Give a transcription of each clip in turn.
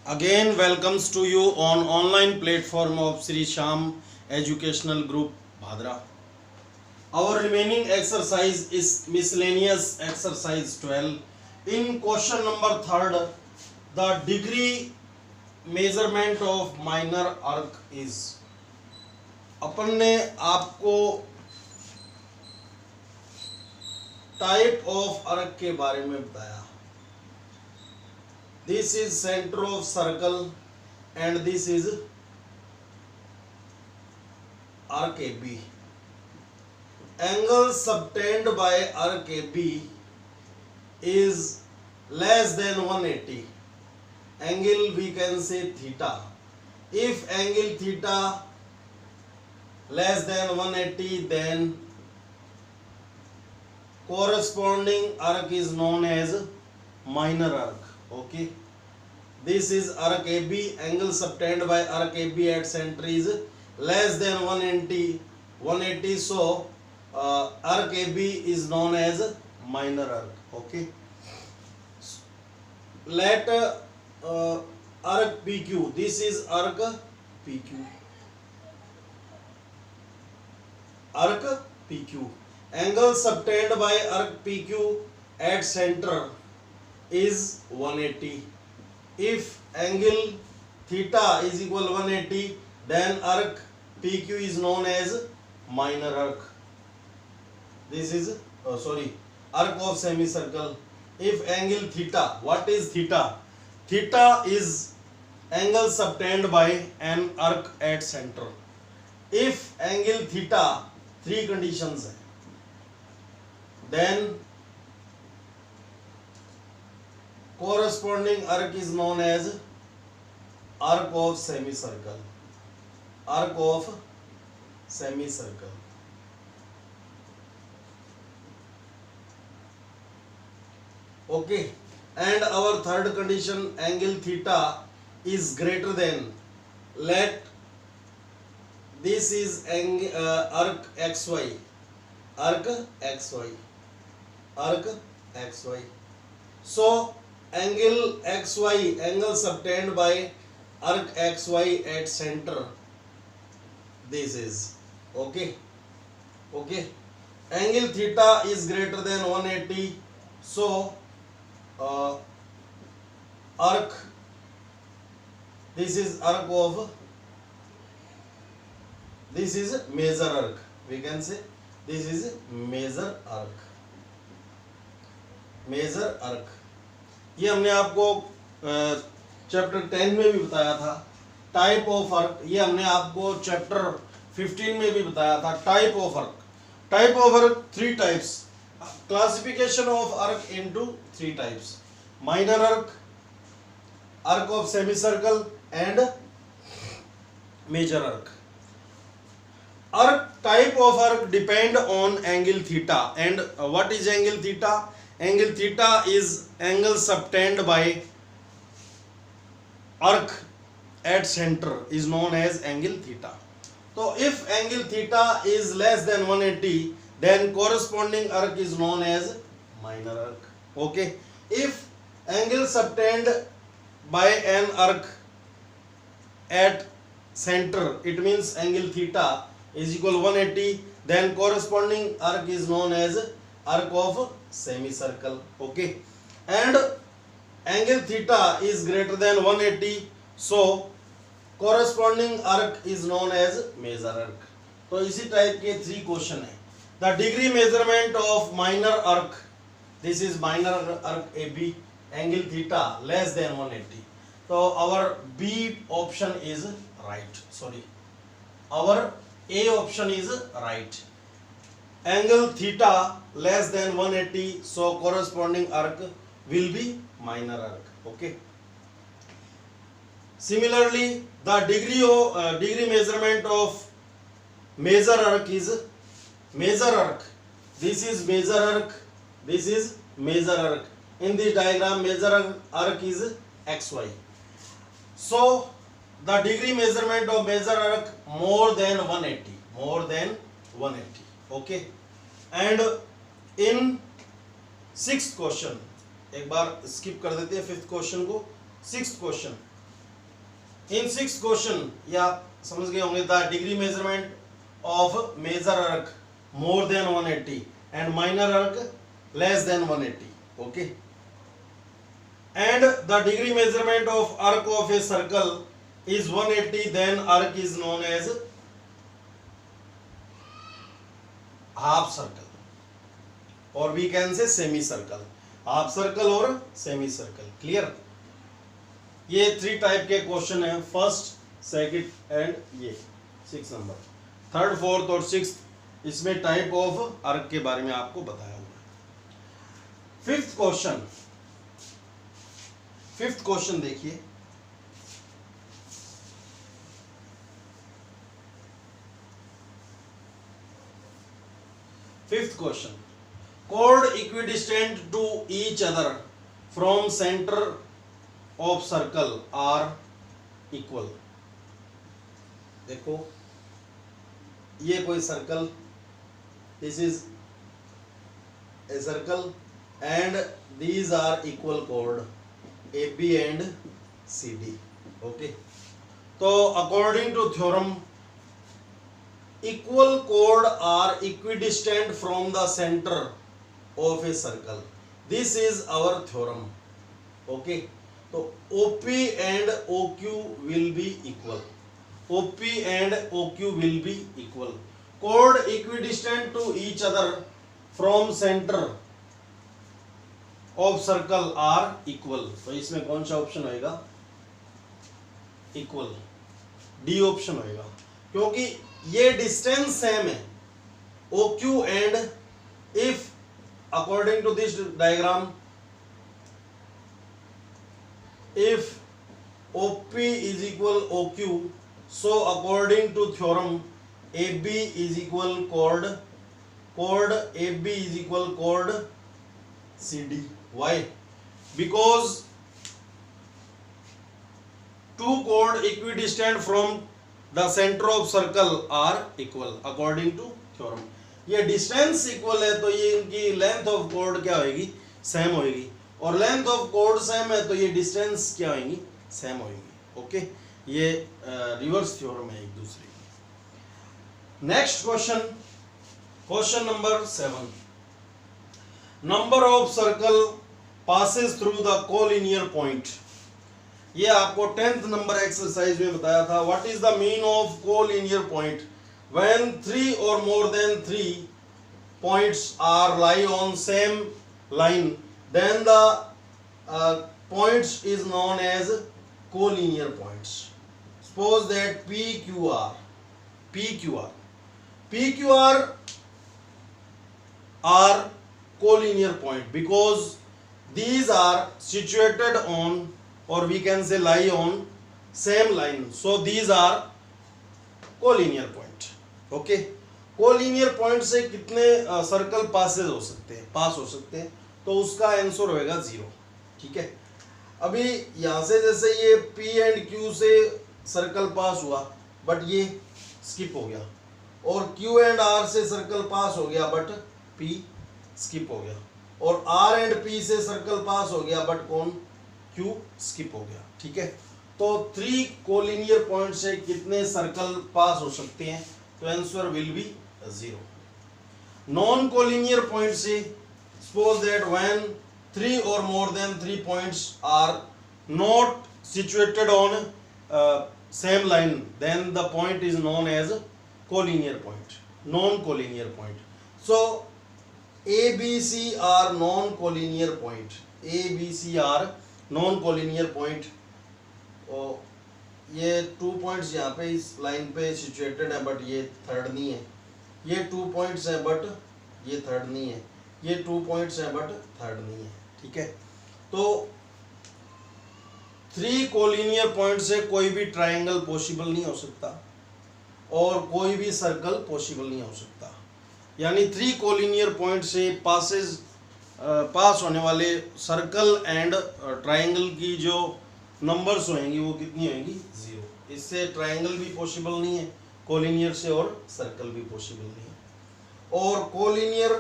Again, welcomes to you on online platform of Sri Sham Educational Group, Bhadra. Our remaining exercise is miscellaneous exercise 12. In question number 3rd, the degree measurement of minor arc is. अपन ने आपको type of arc के बारे में बताया. This is center of circle and this is arc AB. Angle subtended by arc AB is less than 180. Angle we can say theta. If angle theta less than 180, then corresponding arc is known as minor arc. Okay, this is arc AB. Angle subtended by arc AB at center is less than 180. So arc AB is known as minor arc. Okay, let arc PQ. This is arc PQ. Arc PQ. Angle subtended by arc PQ at center is 180. If angle theta is equal 180, then arc PQ is known as minor arc. This is arc of semicircle. If angle theta, what is theta? Theta is angle subtended by an arc at center. If angle theta, three conditions hai, then corresponding arc is known as arc of semicircle. Arc of semicircle. Okay, and our third condition, angle theta is greater than, let this is arc xy, arc xy, arc xy. So angle xy, angle subtended by arc xy at center, this is okay. Angle theta is greater than 180, so arc, this is arc of, this is major arc, we can say this is major arc. Major arc, ये हमने आपको chapter 10 में भी बताया था. Type of arc, ये हमने आपको चैप्टर 15 में भी बताया था. Type of arc, type of arc 3 types. Classification of arc into 3 types: minor arc, arc of semicircle and major arc. Arc, type of arc depend on angle theta. And what is angle theta? Angle theta is angle subtended by arc at center is known as angle theta. So if angle theta is less than 180, then corresponding arc is known as minor arc. Okay. If angle subtended by an arc at center, it means angle theta is equal to 180, then corresponding arc is known as arc of semicircle. Okay, and angle theta is greater than 180, so corresponding arc is known as major arc. तो इसी type के 3 question है. The degree measurement of minor arc, this is minor arc AB, angle theta less than 180. So our B option is right. Our A option is right. Angle theta less than 180, so corresponding arc will be minor arc. Okay. Similarly, the degree measurement of major arc is major arc. This is major arc. This is major arc. In this diagram, major arc is XY. So the degree measurement of major arc more than 180. Okay, and in 6th question, एक बार skip कर देते हैं 5th question को. 6th question, इन 6 question या समझ गए होंगे, the degree measurement of major arc more than 180 and minor arc less than 180, okay, and the degree measurement of arc of a circle is 180, then arc is known as half circle or we can say semi circle, half circle और semi circle, clear। ये 3 type के question हैं, first, second and ये 6 number, third, fourth और 6th इसमें type of arc के बारे में आपको बताया हुआ है। फिफ्थ क्वेश्चन देखिए, fifth question, chord equidistant to each other from center of circle are equal। देखो ये कोई circle, this is a circle and these are equal chord AB and CD, okay। तो according to theorem equal chord are equidistant from the center of a circle, this is our theorem, okay। तो OP and OQ will be equal, OP and OQ will be equal, chord equidistant to each other from center of circle are equal। तो इसमें कौन सा option होएगा, equal, D option होएगा, क्योंकि ये distance same है OQ and if according to this diagram if OP is equal OQ, so according to theorem AB is equal chord AB is equal chord CD। Why? Because two chord equidistant from the center of circle are equal according to theorem। ये distance equal है तो ये इनकी length of code क्या होगी, same होगी, और length of code same है तो ये डिस्टेंस क्या होगी, सेम होगी, ओके। ये रिवर्स थ्योरम है एक दूसरे की। Next question, question number 7, number of circle passes through the collinear point. ये आपको 10th नंबर एक्सरसाइज में बताया था। What is the mean of collinear point when 3 और more than 3 points are lie on same line, then the points is known as collinear points. Suppose that PQR are collinear point because these are situated on, or we can say lie on same line, so these are collinear point, okay। collinear point से कितने circle पास हो सकते हैं, तो उसका answer होएगा 0, ठीक है। अभी यहां से जैसे ये P एंड Q से सर्कल पास हुआ बट ये स्किप हो गया, और Q एंड R से सर्कल पास हो गया बट P स्किप हो गया, और R एंड P से सर्कल पास हो गया बट कौन, Q स्किप हो गया, ठीक है। तो 3 कोलिनियर पॉइंट से कितने सर्कल पास हो सकते हैं, तो answer will be 0। Non collinear point से suppose that when 3 or more than 3 points are not situated on same line, then the point is known as collinear point, non-collinear point। So ABC are non-collinear point, ABC are non-collinear point। और ये 2 points यहाँ पे इस line पे situated है but ये third नहीं है, ये 2 points है बट ये थर्ड नहीं है, ये 2 points है बट थर्ड नहीं है, ठीक है। तो 3 कोलिनियर पॉइंट से कोई भी ट्रायंगल पॉसिबल नहीं हो सकता और कोई भी सर्कल पॉसिबल नहीं हो सकता, यानी 3 कोलिनियर पॉइंट से पास होने वाले सर्कल एंड ट्रायंगल की जो नंबर्स होंगी वो कितनी होंगी, 0। इससे ट्रायंगल भी पॉसिबल नहीं है कोलिनियर से, और सर्कल भी पॉसिबल नहीं है। और कोलिनियर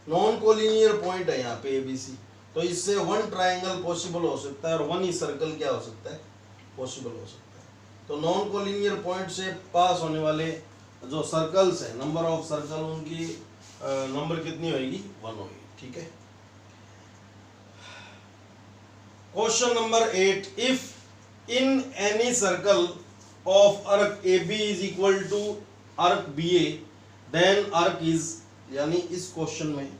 नॉन कोलिनियर पॉइंट है यहाँ पे ABC, तो इससे 1 ट्रायंगल पॉसिबल हो सकता है और 1 ही सर्कल क्या हो सकता है, पॉसिबल हो सकता है। तो नॉन कोलिनियर पॉइंट से पास होने वाले जो सर्कल्स है, नंबर ऑफ सर्कल, उनकी नंबर कितनी होगी? 1 होगी। ठीक है। Question number 8, if in any circle of arc A B is equal to arc B A, then arc is, यानी इस क्वेश्चन में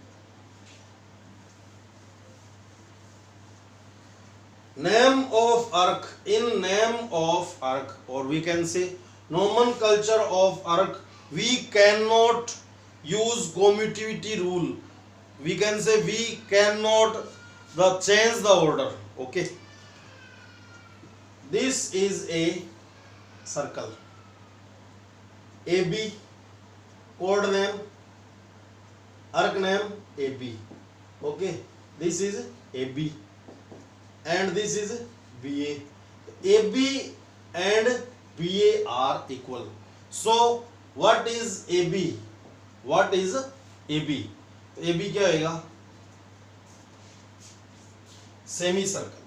name of arc, in name of arc, or we can say nomenclature of arc, we cannot use commutativity rule, we can say we cannot change the order. Okay, this is a circle AB, code name, arc name AB. Okay, this is AB and this is BA. AB and BA are equal. So what is AB? What is AB? AB क्या होगा? Semi circle.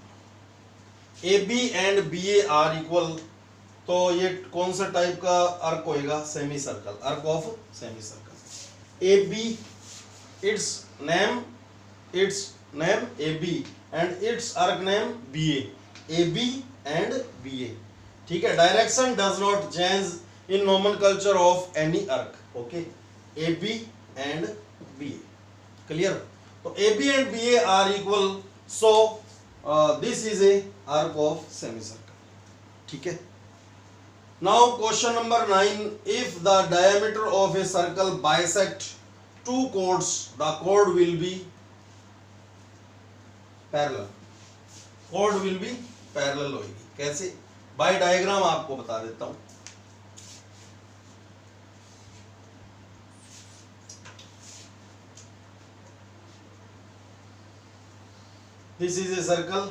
AB and BA are equal. तो ये कौन सा type का अर्क होएगा? Semi circle, अर्क of semi circle. AB, its name AB and its arc name BA. AB and BA. ठीक है. Direction does not change in nomenclature of any arc. Okay, AB and BA. Clear? तो AB and BA are equal. So this is a arc of semicircle. ठीक है. Now question number 9, if the diameter of a circle bisect two chords, the chord will be parallel. कोड will be parallel होगी. कैसे? By diagram आपको बता देता हूं. This is a circle,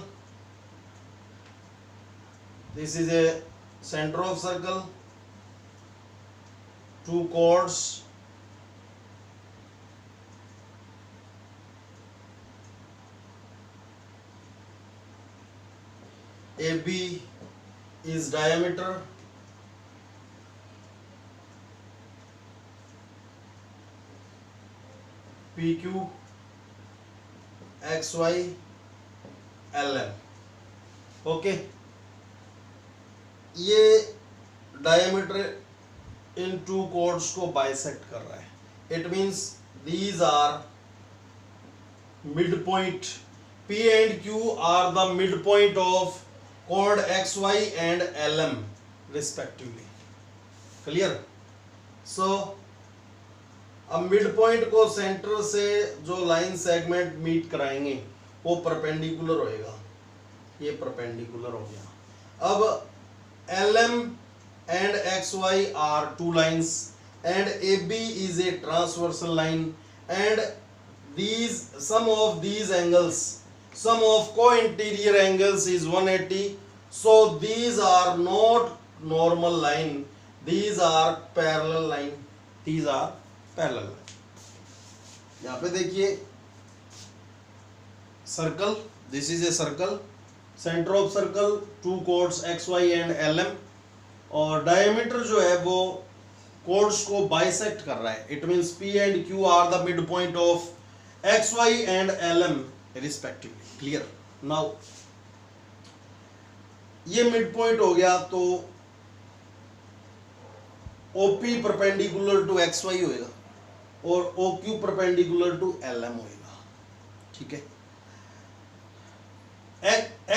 this is a center of circle, two chords, AB is diameter, PQ, XY, LM. Okay, ये diameter इन two chords को बाइसेक्ट कर रहा है. It means these are mid point. P and Q are the midpoint of chord XY and LM respectively. Clear? So अब mid point को centre से जो लाइन सेगमेंट मीट कराएंगे वो परपेंडिकुलर होएगा. ये परपेंडिकुलर हो गया. अब LM and XY are two lines and AB is a transversal line and these sum of these angles, sum of co-interior angles is 180. So these are not normal line, these are parallel line, these are parallel line. यहाँ पे देखिए circle, this is a circle, center of circle, two chords XY and LM, और diameter जो है वो chords को bisect कर रहा है. It means P and Q are the midpoint of XY and LM respectively. Clear? Now ये mid point हो गया तो OP परपेंडिकुलर टू XY होएगा और OQ परपेंडिकुलर टू LM होएगा. ठीक है.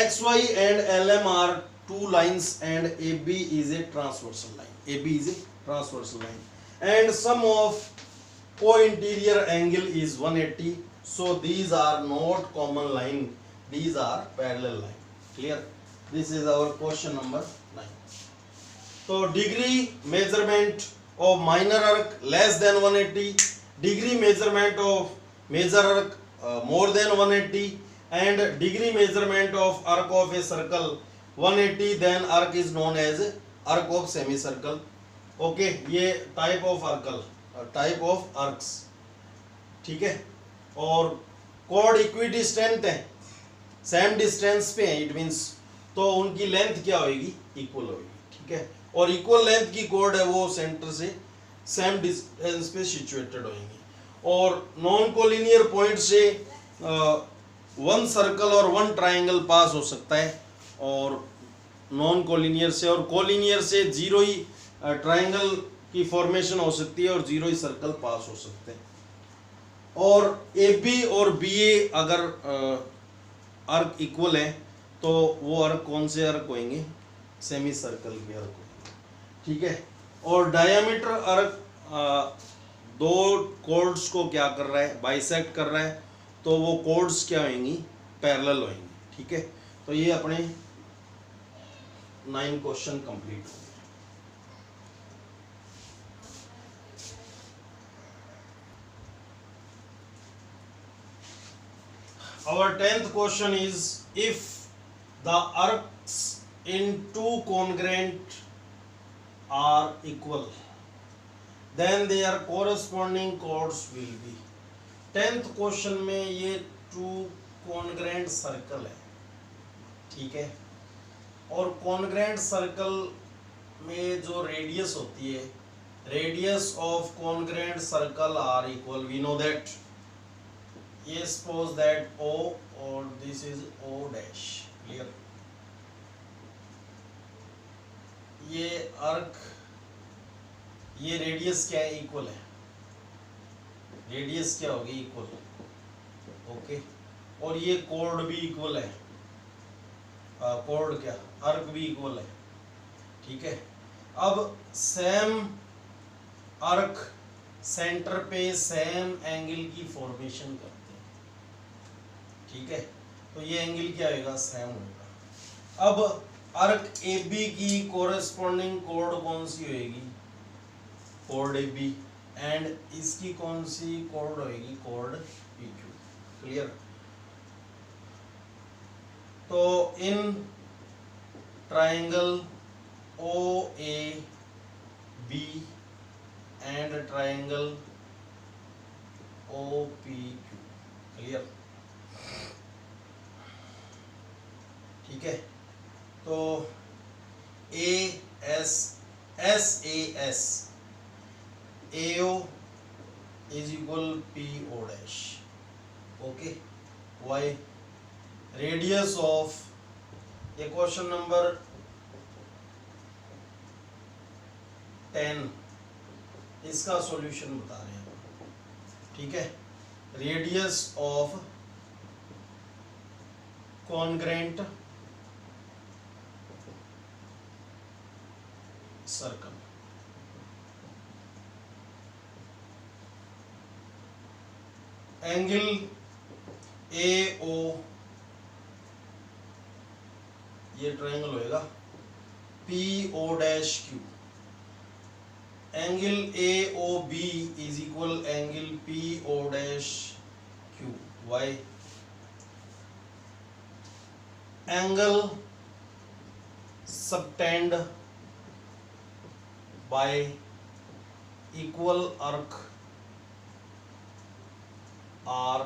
XY and LM are two lines and AB is a transversal line. AB is a transversal line and sum of co-interior angle is 180. So these are not common line, these are parallel line. Clear? This is our question number 9. So degree measurement of minor arc less than 180, degree measurement of major arc more than 180 and degree measurement of arc of a circle 180, then arc is known as arc of semicircle. Okay, ये type of arc, type of arcs. ठीक है. और code equidistant है, same distance पे है. It means तो उनकी length क्या होगी? इक्वल होगी. ठीक ठीक है। और इक्वल लेंथ की कॉर्ड है वो सेंटर से सेम डिस्टेंस पे सिचुएटेड होंगी। और नॉन कोलिनियर पॉइंट से वन सर्कल और वन ट्राइंगल पास हो सकता है, और नॉन कोलिनियर से और कोलिनियर से जीरो ही ट्राइंगल की फॉर्मेशन हो सकती है और जीरो ही सर्कल पास हो सकते हैं। और ए बी और बी ए अगर अर्क इक्वल है तो वो अर्क कौन से अर्क होंगे? सेमी सर्कल के अर्क होंगे, ठीक है। और डायमीटर अर्क दो कोर्ड्स को क्या कर रहा है? बाइसेक्ट कर रहा है, तो वो कोर्ड्स क्या होंगी? पैरेलल होंगी, ठीक है। तो ये अपने 9 क्वेश्चन कंप्लीट हो गए। Our 10th question is, if the arcs in two congruent are equal, then their corresponding chords will be। 10th question में ये टू कॉन्ग्रेंट सर्कल है, ठीक है। और कॉन्ग्रेंट सर्कल में जो रेडियस होती है, radius of congruent circle are equal, we know that, ये सपोज दैट O और this is O dash, clear. ये अर्क, ये रेडियस क्या है? इक्वल है। रेडियस क्या होगी? Equal, okay. और ये कोड भी इक्वल है, कोड क्या, अर्क भी इक्वल है, ठीक है। अब सेम अर्क सेंटर पे सेम एंगल की फॉर्मेशन करते हैं, ठीक है। तो ये एंगल क्या होगा? सेम होगा। अब अर्क ए बी की कोरेस्पॉन्डिंग कोड कौन सी होगी? कोड ए बी। एंड इसकी कौन सी कोड होगी? कोड पी क्यू, क्लियर। तो in triangle O A B and triangle O P Q, clear, ठीक है। तो A S S A S A O is equal P O dash, okay. Why radius of, ये क्वेश्चन नंबर 10 इसका solution बता रहे हैं, ठीक है। Radius of congruent circle, angle A O, ये ट्रायंगल होएगा P O dash Q, angle A O B is equal angle P O dash Q, why angle subtend by equal arc are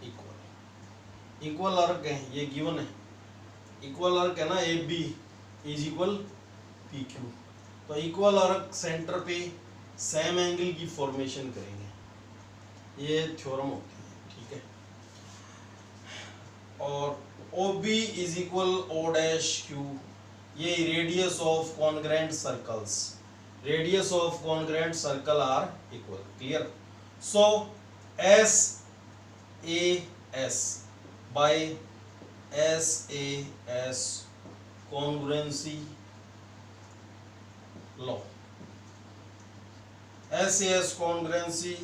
equal, equal arc है, ये given है, equal arc है ना, A B is equal P Q. तो equal arc center पे same angle की formation करेंगे, ये थ्योरम होती है, ठीक है। और O B is equal O dash Q, ये radius of congruent circles, radius of congruent circle are equal, clear. So S A S by S A S congruency law, SAS congruency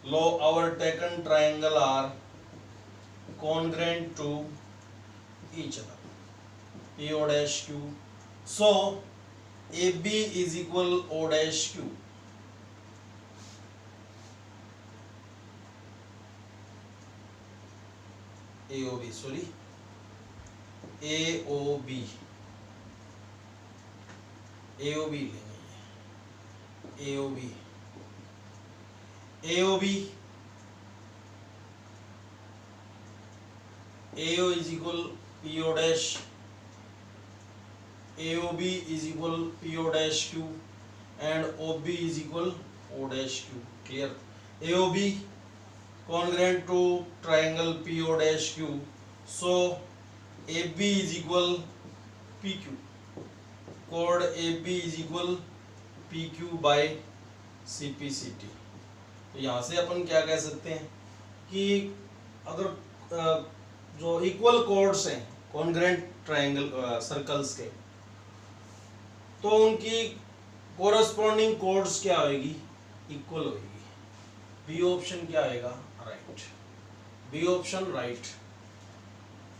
law, our taken triangle are congruent to each other, P O dash Q. So AB is equal O dash Q. AOB, sorry, AOB, AOB लेंगे, AOB, AOB, AO is equal PO dash AOB is equal PO dash Q and OB is equal O dash Q. Clear? AOB congruent to triangle PO dash Q. So AB is equal PQ. Chord AB is equal PQ by CPCT. तो यहाँ से अपन क्या कह सकते हैं कि अगर जो इक्वल कोड्स हैं कॉन्ग्रेंट ट्रायंगल सर्कल्स के, तो उनकी कोरस्पॉन्डिंग कोड्स क्या होगी? इक्वल होगी. बी ऑप्शन क्या आएगा? Right. B option right.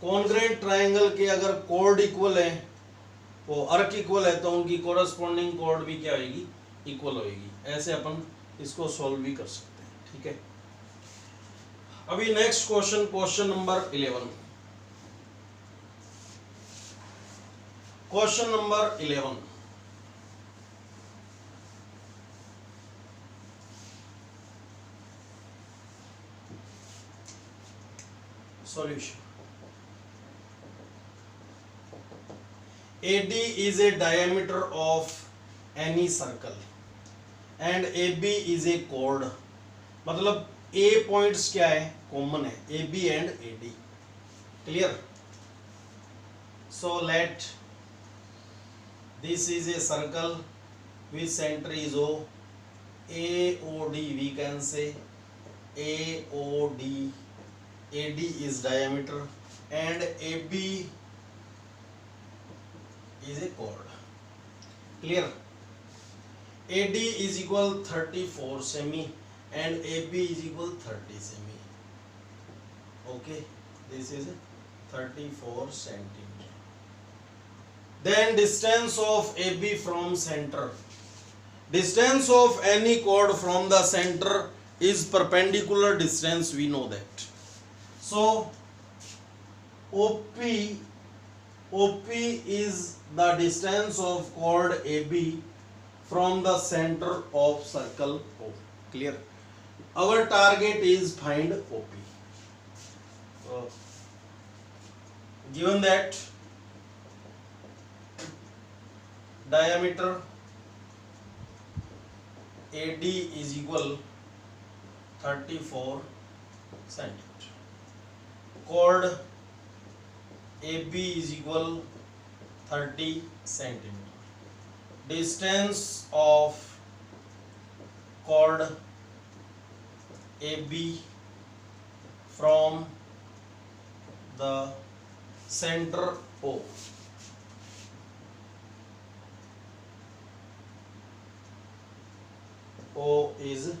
Congruent triangle के अगर कोड इक्वल है, वो अर्क इक्वल है, तो उनकी कोरस्पॉन्डिंग कोड भी क्या होगी? इक्वल होगी. ऐसे अपन इसको सॉल्व भी कर सकते हैं. ठीक है. अभी next question, question number 11. Question number 11. Solution. AD is a diameter of any circle and AB is a chord. मतलब A पॉइंट्स क्या है? कॉमन है. AB and AD. Clear? So let this is a circle which center is O. AOD we can say AOD. AD is diameter and AB is a chord. Clear? AD is equal 34 semi and AB is equal 30 semi. Okay, this is 34 centimeter. Then distance of AB from center. Distance of any chord from the center is perpendicular distance, we know that. So OP is the distance of chord AB from the center of circle O. Clear? Our target is find OP. Given that diameter AD is equal 34 centimeter. Chord AB is equal 30 centimeter. Distance of chord AB from the center O. O is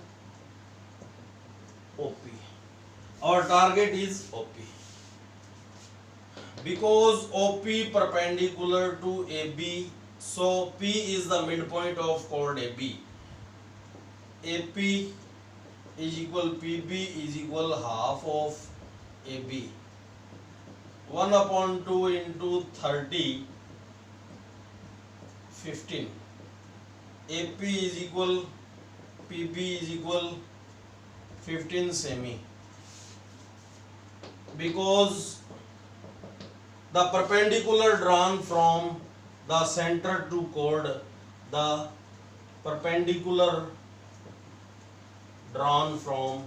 OP. Our target is OP. Because OP perpendicular to AB, so P is the midpoint of chord AB. AP is equal PB is equal half of AB. 1/2 into 30, 15. AP is equal PB is equal 15 semi. Because the perpendicular drawn from the center to chord, the perpendicular drawn from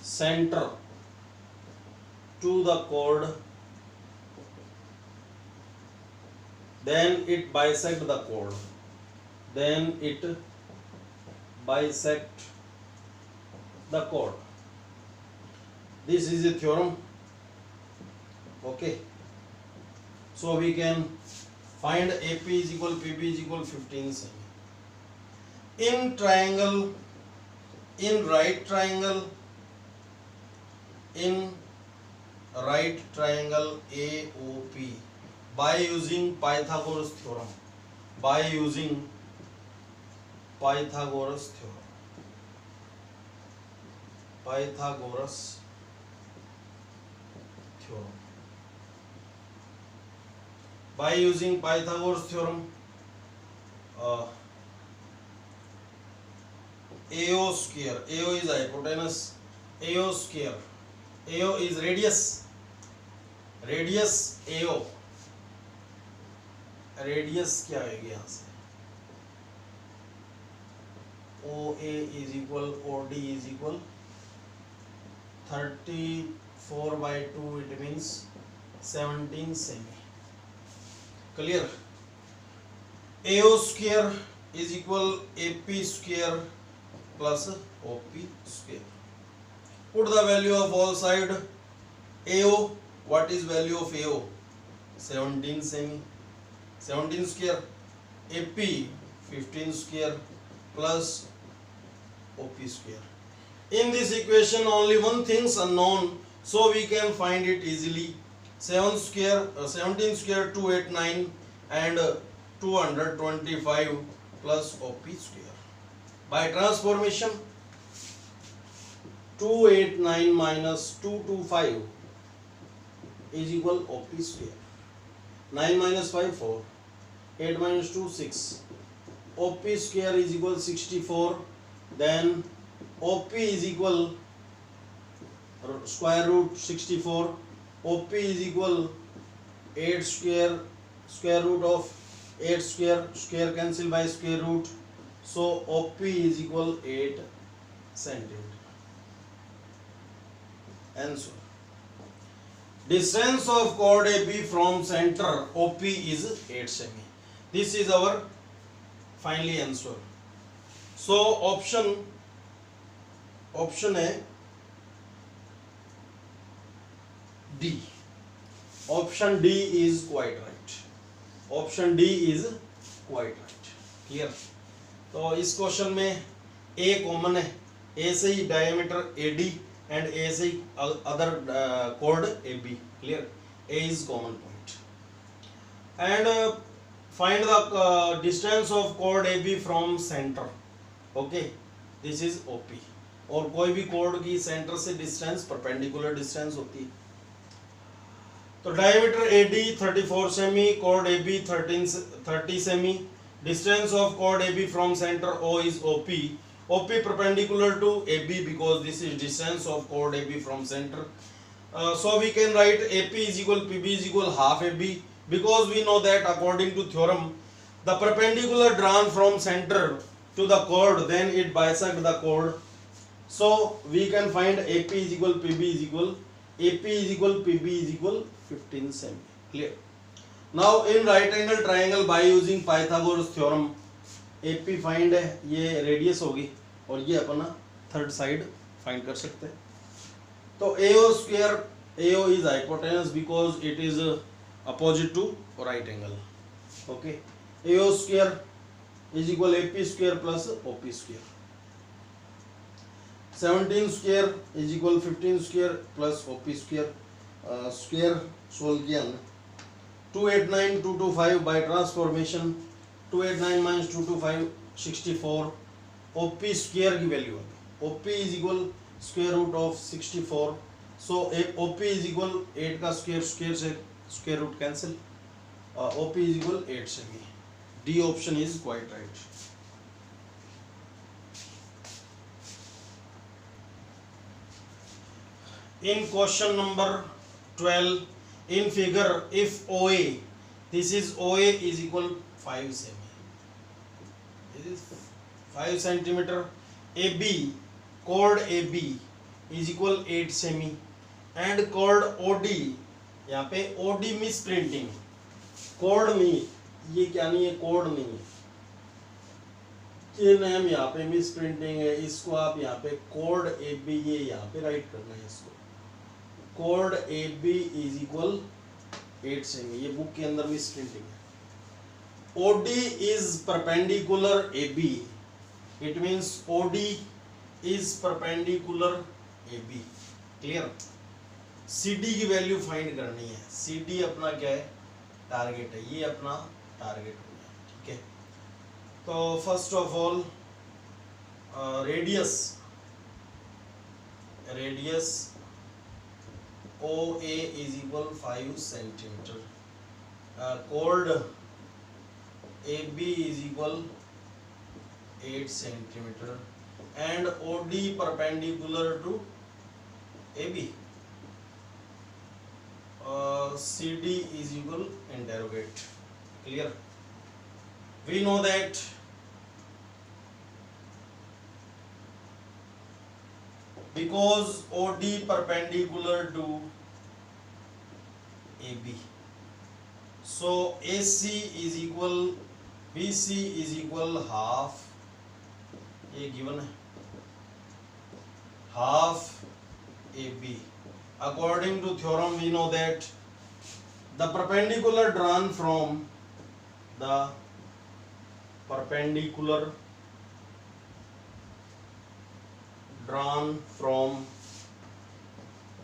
center to the chord, then it bisect the chord, the chord. This is a theorem. Okay, so we can find AP is equal PB is equal 15 semi. In triangle, in right triangle AOP, by using Pythagoras theorem, Pythagoras theorem. By using Pythagoras theorem, AO square, AO is hypotenuse, AO square, AO is radius radius AO, radius क्या आएगी यहाँ से, OA is equal OD is equal 34/2, it means 17 semi. Clear. AO square is equal AP square plus OP square. Put the value of all side. AO, what is value of AO? 17 semi, 17 square. AP 15 square plus OP square. In this equation only one thing is unknown, so we can find it easily. 17 square 289 and 225 plus OP square. By transformation, 289 minus 225 is equal OP square. 9 minus 5 4, 8 minus 2 6. OP square is equal 64. Then OP is equal square root 64. OP is equal 8 square, square root of 8 square, square cancel by square root. So OP is equal 8 centimeter. Answer. Distance of chord AB from center OP is 8 semi. This is our finally answer. So option है D. Option D is quite right. Option D is quite right. Clear? तो इस question में A common है, A से ही diameter AD and A is other chord AB. Clear? A is common point. And find the distance of chord AB from center. Okay, this is OP. और कोई भी chord की center से distance perpendicular distance होती है। तो diameter AD 34 semi, chord AB 30 semi, distance of chord AB from center O is OP. OP perpendicular to AB because this is distance of chord AB from center. So we can write AP is equal PB is equal half AB, because we know that according to theorem the perpendicular drawn from center to the chord, then it bisect the chord. So we can find AP is equal PB is equal PB is equal 15 cm. Clear? Now in right angle triangle by using Pythagoras theorem, AP find है, ये radius होगी और ये अपना third side find कर सकते हैं। तो AO square, AO is hypotenuse because it is opposite to right angle. Okay, AO square is equal AP square plus OP square. 17 square is equal 15 square plus OP square. Square solve किया हमने। 289 225 by transformation, 289 minus 225 64। OP square की value है, OP is equal square root of 64। So OP is equal 8 का square, square से square root cancel, OP is equal 8 semi. D option is quite right. In question number 12, in figure, if OA, this is OA is equal 5 semi, this is 5 centimeter, AB, chord AB is equal 8 semi, and chord OD, यहाँ पे OD miss printing, chord में ये क्या नहीं है, chord नहीं है, ये नेम यहाँ पे मिस प्रिंटिंग है, इसको आप यहाँ पे chord AB ये यहाँ पे राइट करना है इसको। chord AB is equal 8 semi, ये बुक के अंदर मिस प्रिंटिंग है। OD is perpendicular AB, it means OD is perpendicular AB. Clear? CD की वैल्यू फाइंड करनी है। CD अपना क्या है, टारगेट है, ये अपना टारगेट हो गया। ठीक है, तो first of all radius OA is equal 5 centimeter, chord AB is equal 8 centimeter, and OD perpendicular to AB CD is equal interrogate. Clear? We know that because OD perpendicular to AB, so AC is equal, BC is equal half, ये given है, half AB. According to theorem we know that the perpendicular drawn from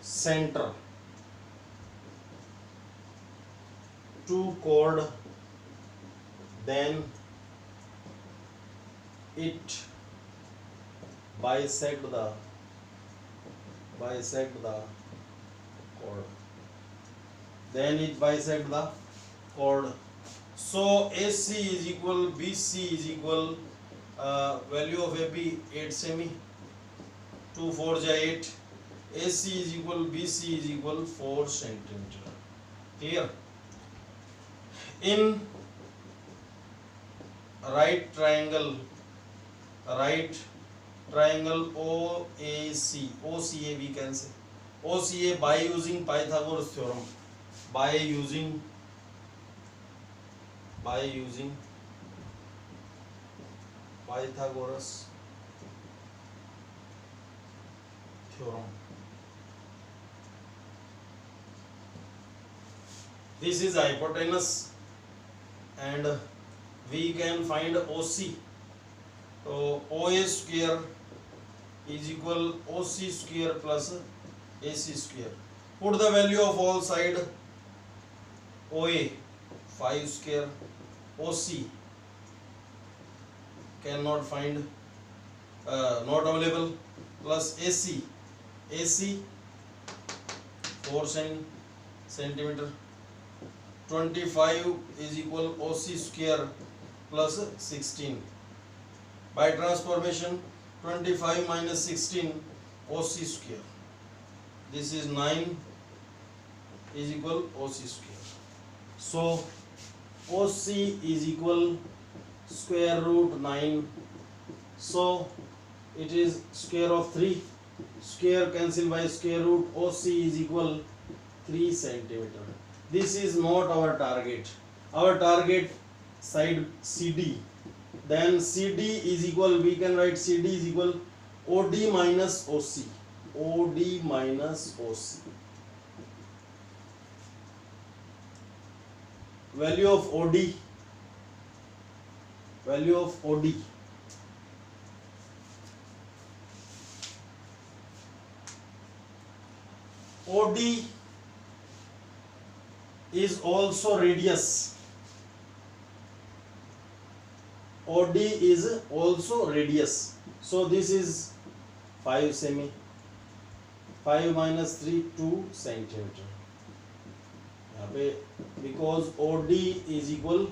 center to chord, then it bisect the chord. So AC is equal, BC is equal, value of AB 8 semi, 2 4 ja 8, AC is equal, BC is equal 4 centimeter. Clear? In right triangle OAC, OCA we can say, OCA by using Pythagoras theorem, by using Pythagoras theorem. This is hypotenuse and we can find OC. So OA square is equal OC square plus AC square. Put the value of all side. OA 5 square, OC cannot find, not available, plus AC 4 centimeter. 25 is equal OC square plus 16. By transformation, 25 minus 16 OC square. This is 9 is equal OC square. So OC is equal square root 9. So it is square of 3. Square cancel by square root. OC is equal 3 centimeter. This is not our target. Our target side CD. Then CD is equal, we can write CD is equal OD minus OC. OD minus OC. Value of OD. OD is also radius. OD is also radius. So this is 5 semi. 5 minus 3 2 centimeter. यहाँ पे because OD is equal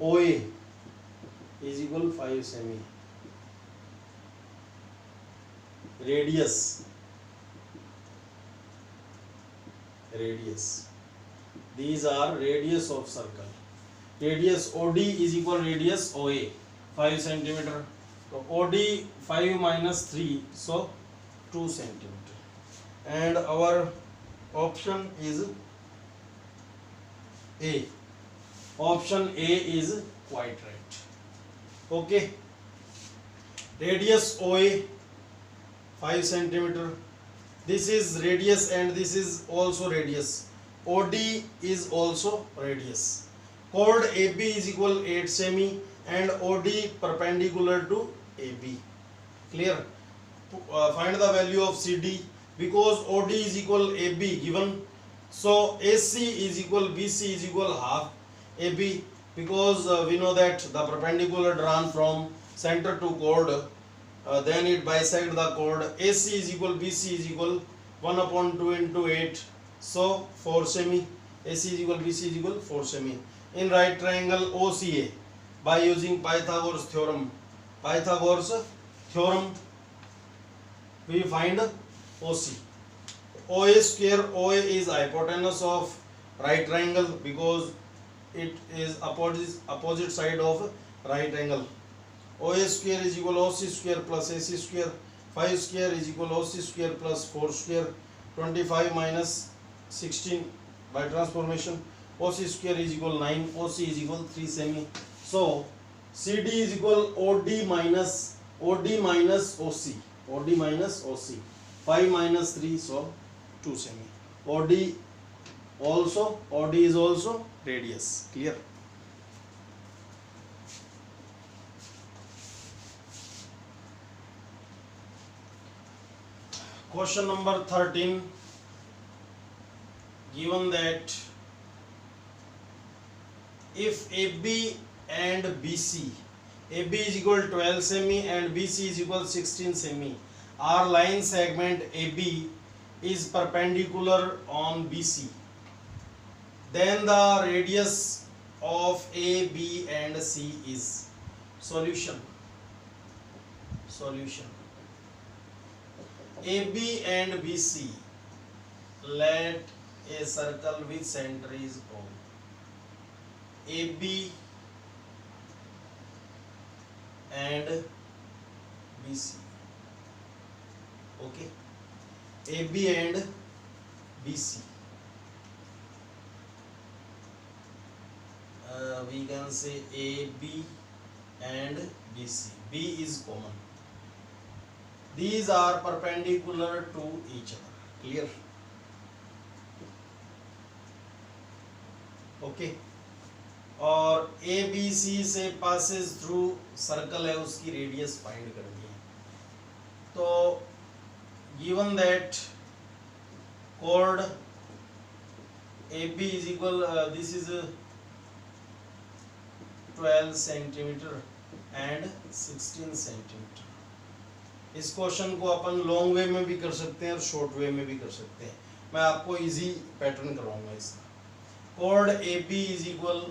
OA is equal 5 semi. Radius. These are radius of circle. Radius OD is equal radius OA 5 centimeter. So OD 5 minus 3, so 2 centimeter. And our option is A. Option A is quite right. Okay. Radius OA 5 centimeter. This is radius and this is also radius. OD is also radius. Chord AB is equal 8 semi and OD perpendicular to AB. Clear? Find the value of CD. Because OD is equal AB given, so AC is equal BC is equal half AB, because we know that the perpendicular drawn from center to chord, then it bisect the chord. AC is equal BC is equal 1 upon 2 into 8, so 4 semi. AC is equal BC is equal 4 semi. In right triangle OCA, by using Pythagoras theorem, we find OC. OA square, OA is hypotenuse of right triangle because it is opposite side of right angle. OA square is equal OC square plus AC square. 5 square is equal OC square plus 4 square. 25 minus 16 by transformation. OC square is equal 9. OC is equal 3 semi. So CD is equal OD minus OC. OD minus OC. 5 minus 3, so 2 semi. OD is also radius. Clear? Question number 13. Given that if AB and BC, AB is equal 12 semi and BC is equal 16 semi, our line segment AB is perpendicular on BC, then the radius of A, B and C is. Solution. AB and BC, let a circle with center is O. AB and BC. Okay. AB and BC. We can say AB and BC. B is common. These are perpendicular to each other. Clear? Okay. और A B C से passes through circle है, उसकी radius find करनी है. तो given that chord AB is equal, this is 12 centimeter and 16 centimeter. इस question को अपन long way में भी कर सकते हैं और शॉर्ट वे में भी कर सकते हैं. मैं आपको इजी पैटर्न करवाऊंगा इसका. chord AB is equal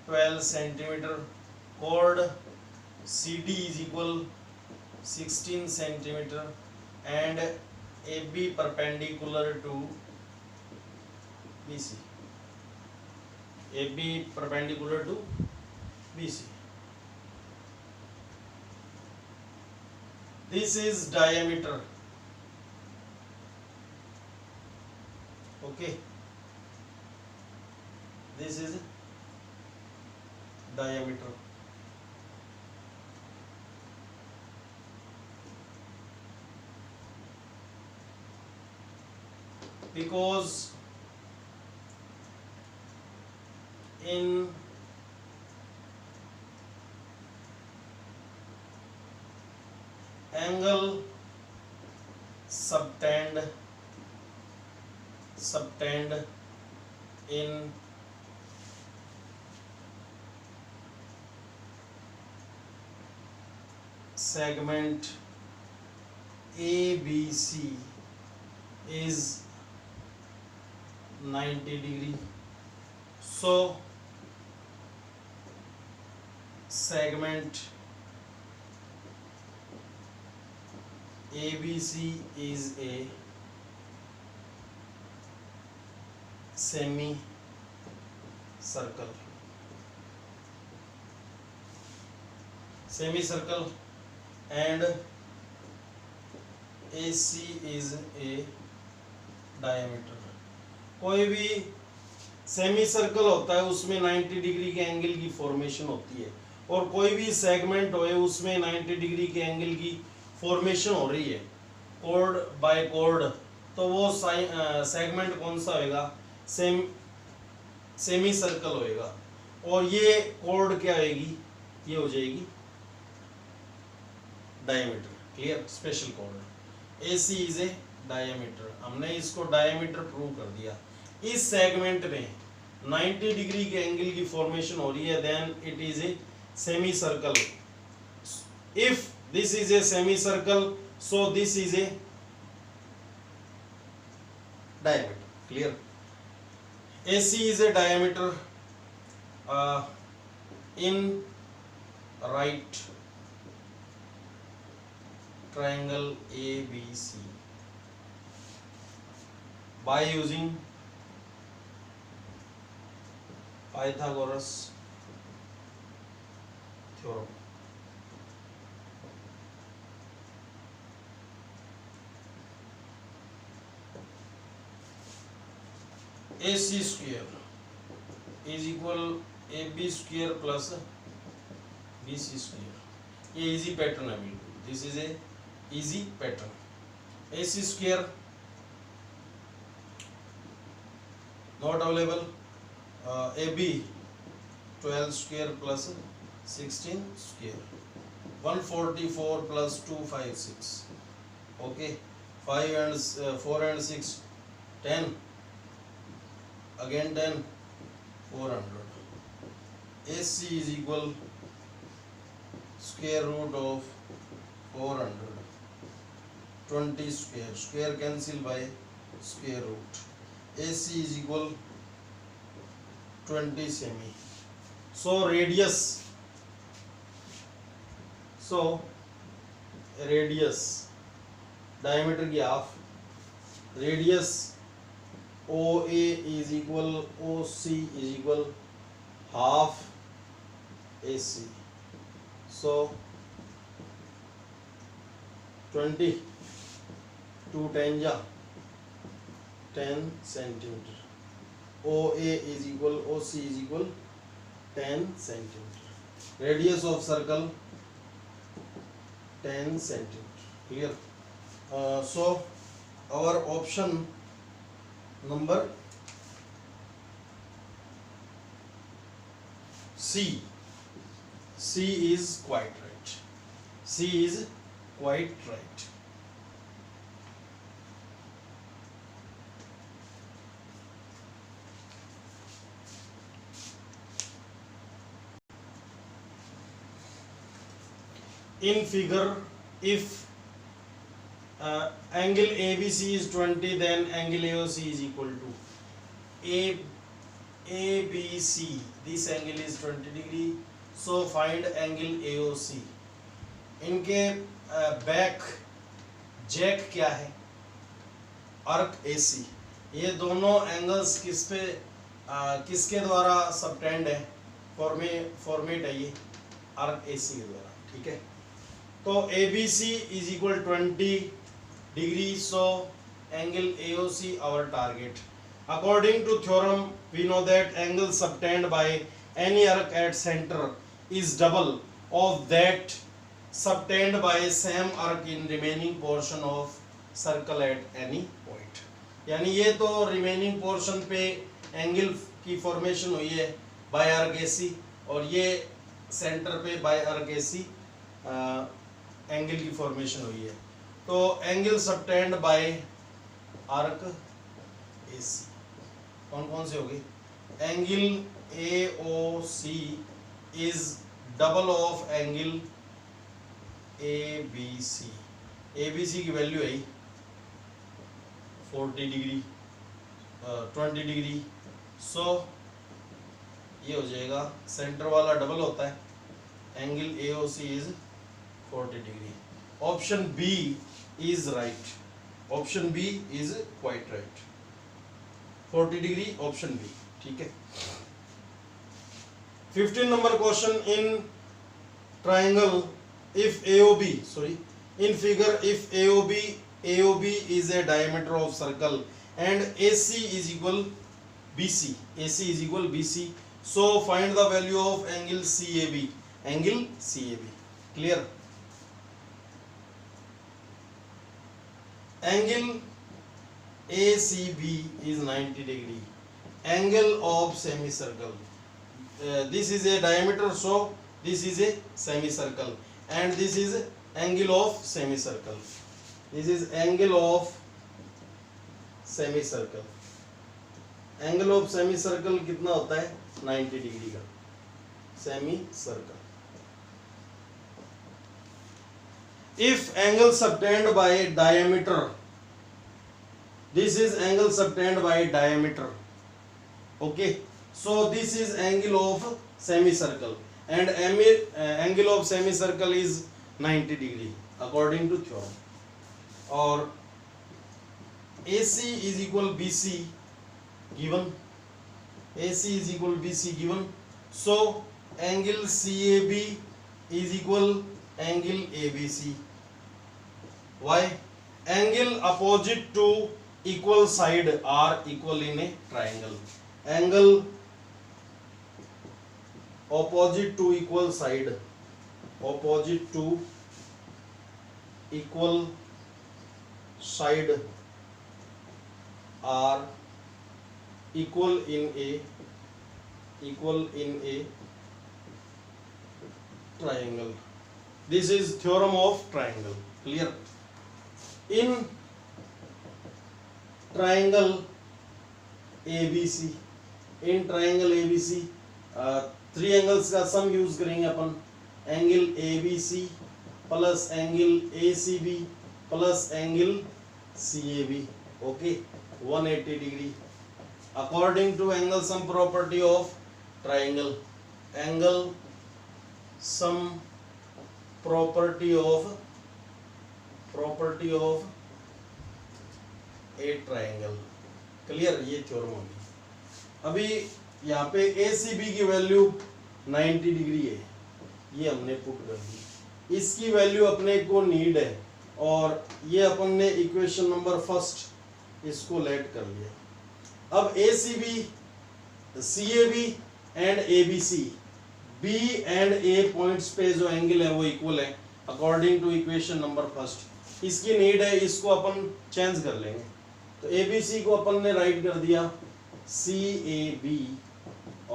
12 centimeter, chord CD is equal 16 centimeter and AB perpendicular to BC. AB perpendicular to BC. This is diameter. Okay. This is diameter. Because in angle subtend in segment ABC is 90 degree. So segment ABC is a semicircle. And AC is a diameter. कोई भी semi circle होता है उसमें 90 degree के angle की formation होती है, और कोई भी सेगमेंट हो उसमें 90 डिग्री के एंगल की फॉर्मेशन हो रही है कोड बाय कोड. तो वो सेगमेंट कौन सा होएगा? सेमी सर्कल होएगा. और ये कोड क्या होएगी? ये हो जाएगी diameter. Clear? Special code. AC is a diameter. हमने इसको डायमीटर प्रूव कर दिया. इस सेगमेंट में 90 डिग्री के एंगल की फॉर्मेशन हो रही है, then it is a semi circle. If this is a semi circle, so this is a diameter. Clear? AC is a diameter in right triangle ABC. by using Pythagoras theorem. AC square is equal AB square plus BC square. ये easy pattern है बिल्कुल. This is a easy pattern. AC square not available. AB 12 square plus 16 square. 144 plus 256. Okay. 5 and 4 and 6 10. Again 10. 400. AC is equal square root of 400. 20 square. Square cancel by square root. AC is equal 20 semi. So radius. Diameter की half. Radius OA is equal OC is equal half AC. So 20 to 10 ja 10 centimeter. OA is equal OC is equal 10 centimeter. Radius of circle 10 centimeter. Clear? So our option number C is quite right. C is quite right. In figure, if angle ABC is 20, then angle AOC is equal to ABC. This angle is 20 degree. So find angle AOC. इनके back Jack क्या है? अर्क AC. ये दोनों angles किसके द्वारा subtend है? Format है ये अर्क AC के द्वारा. ठीक है. तो ABC is equal 20 degree. So angle AOC our target. According to theorem, we know that angle subtended by any arc at center is double of that subtended by same arc in remaining portion of circle at any point. यानी ये तो remaining portion पे angle की formation हुई है by arc AC और ये center पे by arc AC एंगल की फॉर्मेशन हुई है. तो angle subtend by arc A कौन कौन से होगी? Angle AOC is double of angle ABC. ABC की वैल्यू है 40 डिग्री 20 डिग्री. सो ये हो जाएगा, सेंटर वाला डबल होता है. Angle AOC is 40 degree. Option B is right. Option B is quite right. 40 degree option B. ठीक है. 15 number question in triangle. If in figure, if AOB is a diameter of circle and AC is equal BC. So find the value of angle CAB. Clear? Angle ACB is 90 degree. Angle of semicircle. This is a diameter, so this is a semicircle, and this is angle of semicircle. This is angle of semicircle. Angle of semicircle कितना होता है? 90 degree का semicircle. If angle subtended by diameter, this is angle subtended by diameter. Okay, so this is angle of semicircle, and angle of semicircle is 90 degree according to theorem. और AC is equal BC given, AC is equal BC given, so angle CAB is equal angle ABC. Why? Angle opposite to equal side are equal in a triangle. Angle opposite to equal side, opposite to equal side are equal in a triangle. This is theorem of triangle. Clear? In triangle ABC, in triangle ABC three angles का sum use करेंगे अपन, angle ABC plus angle ACB plus angle CAB, okay 180 degree according to angle sum property of triangle, angle sum property of a triangle. Clear? ये theorem होगी. अभी यहाँ पे ACB की value 90 degree है, ये हमने पुट कर दी. इसकी वैल्यू अपने को नीड है और ये अपन ने इक्वेशन नंबर फर्स्ट इसको लेट कर लिया. अब ACB, CAB and ABC, B and A points पे जो एंगल है वो इक्वल है according to equation number first. इसकी नीड है, इसको अपन चेंज कर लेंगे. तो ABC को अपन ने राइट कर दिया CAB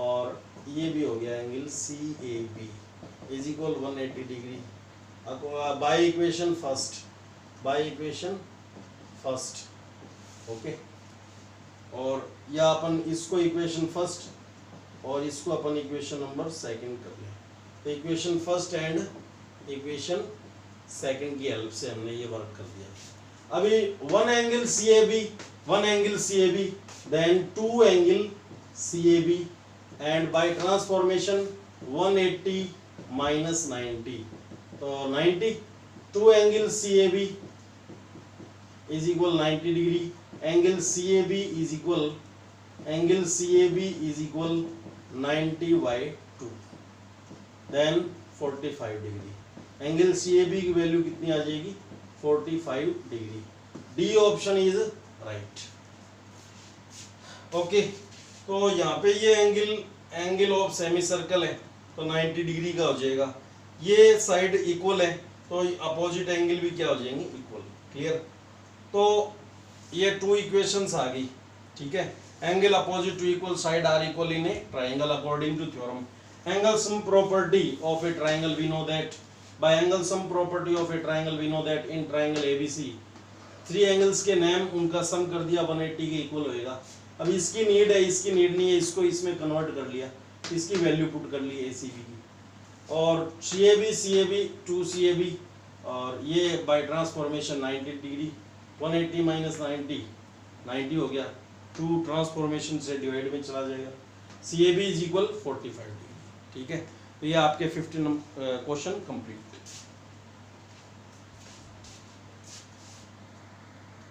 और ये भी हो गया angle CAB is equal 180 degree by equation first, okay. और या अपन इसको इक्वेशन फर्स्ट और इसको अपन इक्वेशन नंबर सेकंड कर लें. तो equation first and equation second की हेल्प से हमने ये वर्क कर दिया. अभी one angle CAB then two angle CAB and by transformation 180 minus 90, तो 90, two angle CAB is equal 90 degree, angle CAB is equal 90 by 2, then 45 degree. Angle CAB की value कितनी आ जाएगी? 45 degree. D option is right. Okay, तो यहाँ पे ये angle of semi circle है तो 90 डिग्री का हो जाएगा. ये साइड इक्वल है तो अपोजिट एंगल भी क्या हो जाएंगे? इक्वल. क्लियर? तो ये टू इक्वेशंस आ गई. ठीक है. Angle opposite to equal side are equal in a triangle according to theorem. Angle sum property of a triangle we know that by angle sum property of a triangle we know that in triangle ABC three angles के name उनका सम कर दिया 180 के equal होएगा. अब इसकी need है, इसकी नीड नहीं है, इसको इसमें कन्वर्ट कर लिया, इसकी वैल्यू पुट कर ली ACB की. और CAB 2CAB और ये बाय ट्रांसफॉर्मेशन 90 डिग्री 180 माइनस 90 हो गया. 2 ट्रांसफॉर्मेशन से डिवाइड में चला जाएगा. CAB is equal 45 degree. ठीक है. तो ये आपके 15 क्वेश्चन कंप्लीट.